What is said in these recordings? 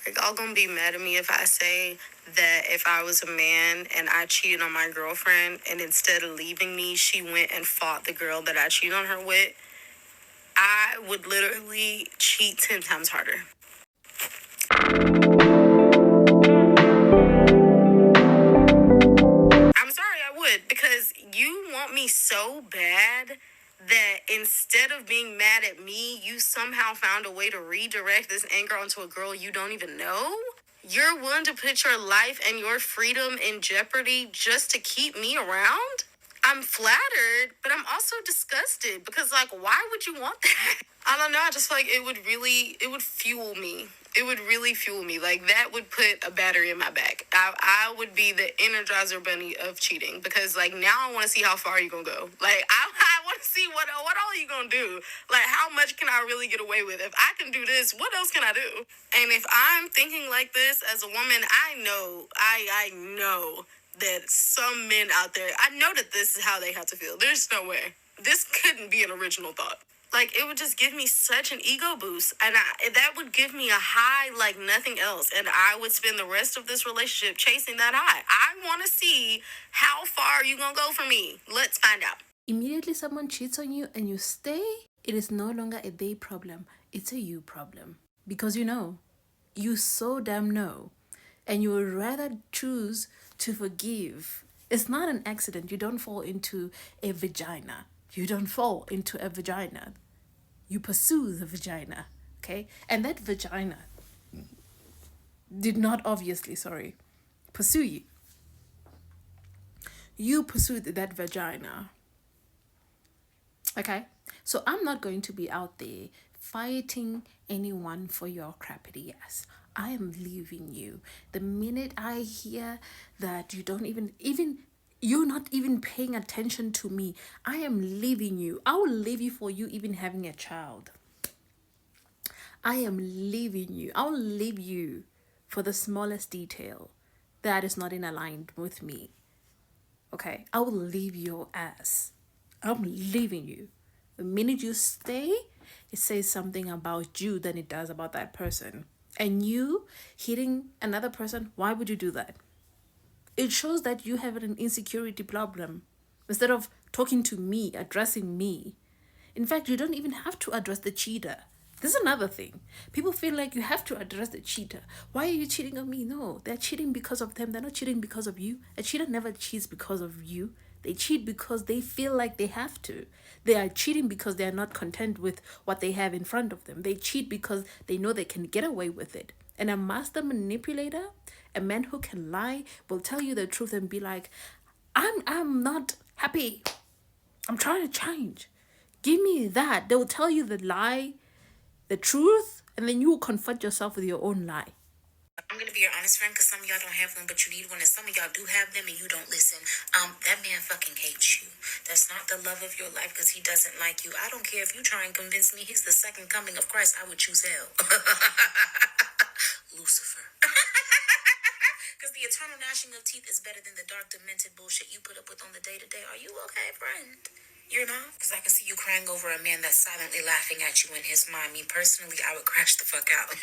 Like, y'all gonna be mad at me if I say that if I was a man and I cheated on my girlfriend and instead of leaving me, she went and fought the girl that I cheated on her with, I would literally cheat 10 times harder. I'm sorry, I would, because you want me so bad that instead of being mad at me, you somehow found a way to redirect this anger onto a girl you don't even know? You're willing to put your life and your freedom in jeopardy just to keep me around? I'm flattered, but I'm also disgusted because, like, why would you want that? I don't know. I just feel like it would fuel me. It would really fuel me. Like, that would put a battery in my back. I would be the Energizer Bunny of cheating because, like, now I want to see how far you gonna go. Like, I want to see what all you gonna do. Like, how much can I really get away with? If I can do this, what else can I do? And if I'm thinking like this as a woman, I know that some men out there, I know that this is how they have to feel. There's no way. This couldn't be an original thought. Like, it would just give me such an ego boost. And that would give me a high like nothing else. And I would spend the rest of this relationship chasing that high. I want to see how far you going to go for me. Let's find out. Immediately someone cheats on you and you stay, it is no longer a they problem. It's a you problem. Because you so damn know. And you would rather choose to forgive. It's not an accident. You don't fall into a vagina. You don't fall into a vagina. You pursue the vagina. Okay? And that vagina did not obviously, pursue you. You pursued that vagina. Okay? So I'm not going to be out there fighting anyone for your crappity ass. I am leaving you. The minute I hear that you don't even you're not even paying attention to me, I am leaving you. I will leave you for you even having a child. I am leaving you. I will leave you for the smallest detail that is not in aligned with me. Okay? I will leave your ass. I'm leaving you. The minute you stay, it says something about you than it does about that person. And you hitting another person, why would you do that? It shows that you have an insecurity problem. Instead of talking to me, addressing me. In fact, you don't even have to address the cheater. This is another thing. People feel like you have to address the cheater. Why are you cheating on me? No, they're cheating because of them. They're not cheating because of you. A cheater never cheats because of you. They cheat because they feel like they have to. They are cheating because they are not content with what they have in front of them. They cheat because they know they can get away with it. And a master manipulator, a man who can lie, will tell you the truth and be like, I'm not happy. I'm trying to change. Give me that. They will tell you the lie, the truth, and then you will confront yourself with your own lie. I'm gonna be your honest friend because some of y'all don't have one, but you need one, and some of y'all do have them and you don't listen. That man fucking hates you. That's not the love of your life because he doesn't like you. I don't care if you try and convince me he's the second coming of Christ. I would choose hell. Lucifer. Because the eternal gnashing of teeth is better than the dark, demented bullshit you put up with on the day-to-day. Are you okay, friend? You're not? Because I can see you crying over a man that's silently laughing at you in his mind. Me, personally, I would crash the fuck out.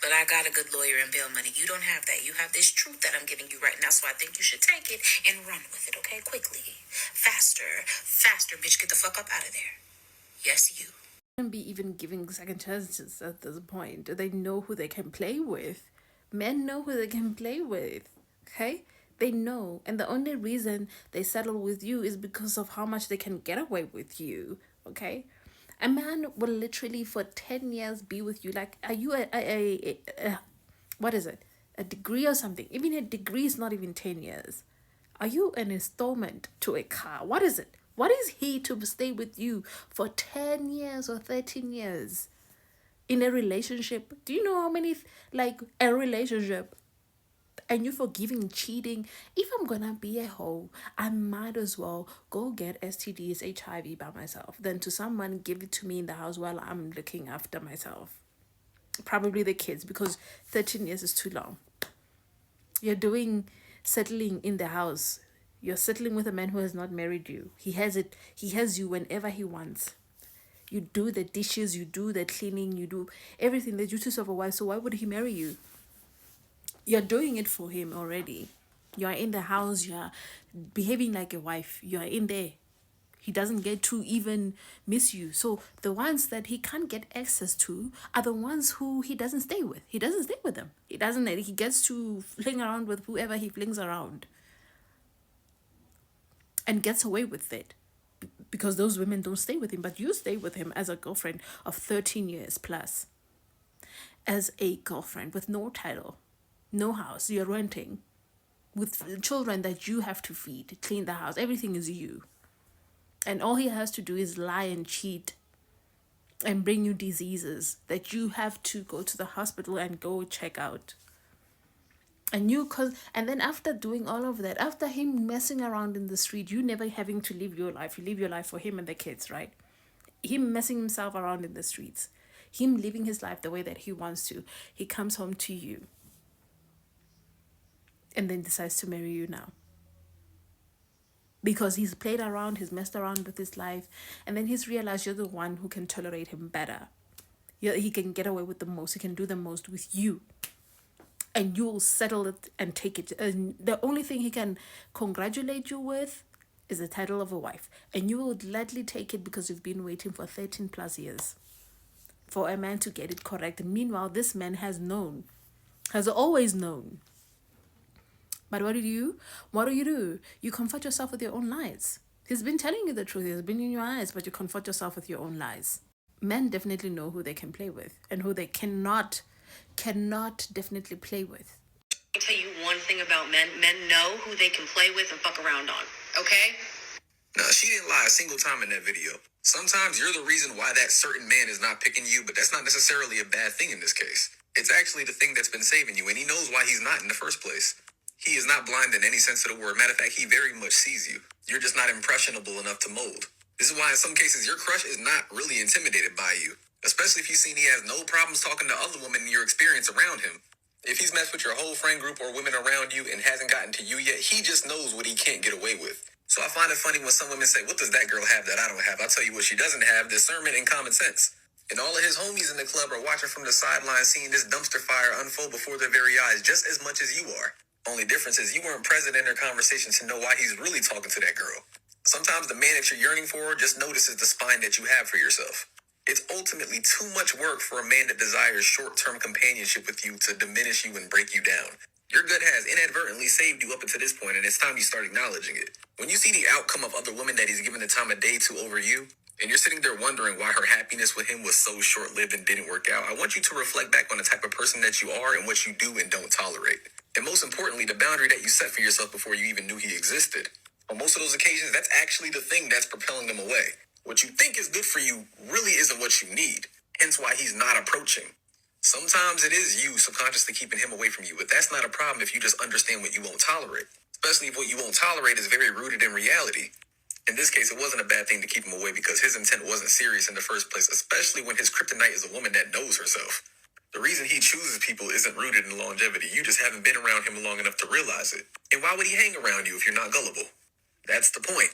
But I got a good lawyer and bail money. You don't have that. You have this truth that I'm giving you right now, so I think you should take it and run with it, okay? Quickly. Faster. Faster, bitch. Get the fuck up out of there. Yes, you. Shouldn't be even giving second chances at this point. They know who they can play with. Men know who they can play with. Okay? They know. And the only reason they settle with you is because of how much they can get away with you. Okay? A man will literally for 10 years be with you. Like, are you what is it? A degree or something? Even a degree is not even 10 years. Are you an installment to a car? What is it? What is he to stay with you for 10 years or 13 years in a relationship? Do you know how many, like, a relationship and you forgiving cheating? If I'm gonna be a hoe, I might as well go get STDs, HIV by myself than to someone give it to me in the house while I'm looking after myself. Probably the kids, because 13 years is too long. You're doing settling in the house. You're settling with a man who has not married you. He has you whenever he wants. You do the dishes, you do the cleaning, you do everything, the duties of a wife. So why would he marry you? You're doing it for him already. You're in the house, you're behaving like a wife, you're in there. He doesn't get to even miss you. So the ones that he can't get access to are the ones who he doesn't stay with. He doesn't stay with them. He gets to fling around with whoever he flings around and gets away with it because those women don't stay with him. But you stay with him as a girlfriend of 13 years plus, as a girlfriend with no title, no house, you're renting, with children that you have to feed, clean the house, everything is you. And all he has to do is lie and cheat and bring you diseases that you have to go to the hospital and go check out. And then after doing all of that, after him messing around in the street, you never having to live your life. You live your life for him and the kids, right? Him messing himself around in the streets, him living his life the way that he wants to. He comes home to you and then decides to marry you now. Because he's played around, he's messed around with his life, and then he's realized you're the one who can tolerate him better. He can get away with the most, he can do the most with you. And you'll settle it and take it. And the only thing he can congratulate you with is the title of a wife. And you will gladly take it because you've been waiting for 13 plus years for a man to get it correct. Meanwhile, this man has always known. But what do you do? You comfort yourself with your own lies. He's been telling you the truth. He's been in your eyes, but you comfort yourself with your own lies. Men definitely know who they can play with and who they cannot definitely play with. I'll tell you one thing about men. Men know who they can play with and fuck around on. Okay? No, she didn't lie a single time in that video. Sometimes you're the reason why that certain man is not picking you, but that's not necessarily a bad thing in this case. It's actually the thing that's been saving you, and he knows why he's not in the first place. He is not blind in any sense of the word. Matter of fact, he very much sees you. You're just not impressionable enough to mold. This is why in some cases your crush is not really intimidated by you, especially if you've seen he has no problems talking to other women in your experience around him. If he's messed with your whole friend group or women around you and hasn't gotten to you yet, he just knows what he can't get away with. So I find it funny when some women say, what does that girl have that I don't have? I'll tell you what she doesn't have: discernment and common sense. And all of his homies in the club are watching from the sidelines, seeing this dumpster fire unfold before their very eyes just as much as you are. Only difference is you weren't present in their conversation to know why he's really talking to that girl. Sometimes the man that you're yearning for just notices the spine that you have for yourself. It's ultimately too much work for a man that desires short-term companionship with you to diminish you and break you down. Your gut has inadvertently saved you up until this point, and it's time you start acknowledging it. When you see the outcome of other women that he's given the time of day to over you, and you're sitting there wondering why her happiness with him was so short-lived and didn't work out, I want you to reflect back on the type of person that you are and what you do and don't tolerate. And most importantly, the boundary that you set for yourself before you even knew he existed. On most of those occasions, that's actually the thing that's propelling them away. What you think is good for you really isn't what you need, hence why he's not approaching. Sometimes it is you subconsciously keeping him away from you, but that's not a problem if you just understand what you won't tolerate, especially if what you won't tolerate is very rooted in reality. In this case, it wasn't a bad thing to keep him away because his intent wasn't serious in the first place, especially when his kryptonite is a woman that knows herself. The reason he chooses people isn't rooted in longevity. You just haven't been around him long enough to realize it. And why would he hang around you if you're not gullible? That's the point.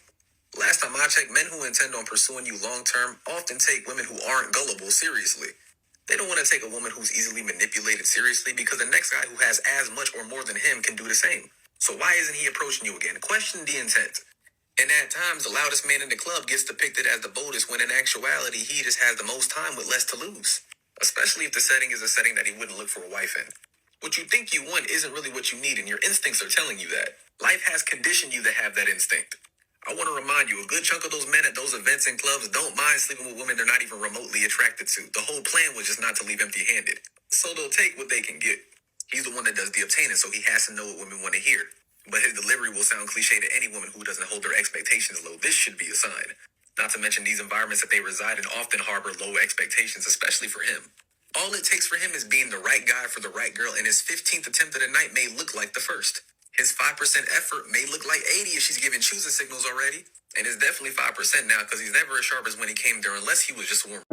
Last time I checked, men who intend on pursuing you long-term often take women who aren't gullible seriously. They don't want to take a woman who's easily manipulated seriously because the next guy who has as much or more than him can do the same. So why isn't he approaching you again? Question the intent. And at times, the loudest man in the club gets depicted as the boldest when in actuality, he just has the most time with less to lose. Especially if the setting is a setting that he wouldn't look for a wife in. What you think you want isn't really what you need, and your instincts are telling you that. Life has conditioned you to have that instinct. I want to remind you, a good chunk of those men at those events and clubs don't mind sleeping with women they're not even remotely attracted to. The whole plan was just not to leave empty-handed. So they'll take what they can get. He's the one that does the obtaining, so he has to know what women want to hear. But his delivery will sound cliche to any woman who doesn't hold their expectations low. This should be a sign. Not to mention these environments that they reside in often harbor low expectations, especially for him. All it takes for him is being the right guy for the right girl, and his 15th attempt at a night may look like the first. His 5% effort may look like 80 if she's giving choosing signals already. And it's definitely 5% now because he's never as sharp as when he came there unless he was just warm.